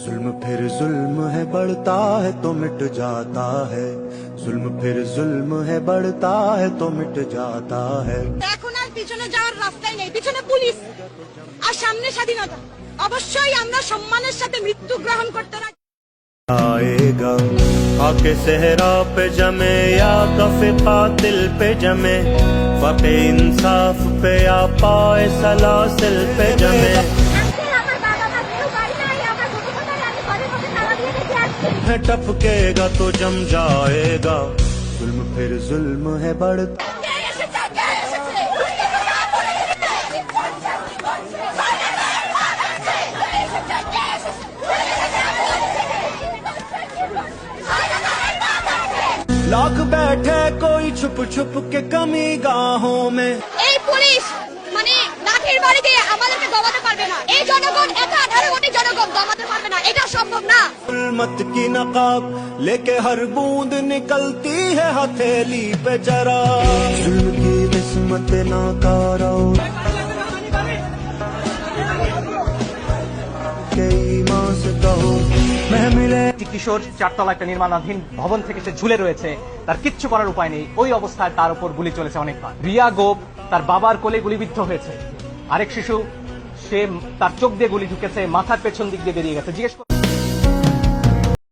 जुल्म फिर जुल्म है बढ़ता है तो मिट जाता है जुल्म फिर जुल्म है बढ़ता है तो मिट जाता है এখন আর পিছনে যাওয়ার রাস্তাই নেই পিছনে পুলিশ আর সামনে স্বাধীনতা অবশ্যই আমরা সম্মানের সাথে মৃত্যু গ্রহণ করতে রাজি आएगा आके सहरा पे जमे या कफे कातिल पे जमे फके इंसाफ पे या पाए सलासिल पे जमे है टपकेगा तो जम जाएगा जुल्म फिर जुल्म है बढ़ता लाख बैठे कोई छुप छुप के कमी गाहों में এই পুলিশ মানে লাঠির বাড়ি দিয়ে আমাদেরকে দমাতে পারবে না এই জনগণ একা 18 কোটি জনগণ দমাতে পারবে না এটা সম্ভব না जुल्मत की नकाब लेके हर बूंद निकलती है हथेली पे जरा जुल्म की किस्मत नाकारा के ईमान से कहो मैं मिले কিশোর চারতলা একটা নির্মাণাধীন ভবন থেকে সে ঝুলে রয়েছে তার কিচ্ছু করার উপায় নেই ওই অবস্থায় তার উপর গুলি চলেছে অনেকবার রিয়া গোপ তার বাবার কোলে গুলিবিদ্ধ হয়েছে আরেক শিশু সে তার চোখ দিয়ে গুলি ঢুকেছে মাথার পেছন দিক দিয়ে বেরিয়ে গেছে জিজ্ঞেস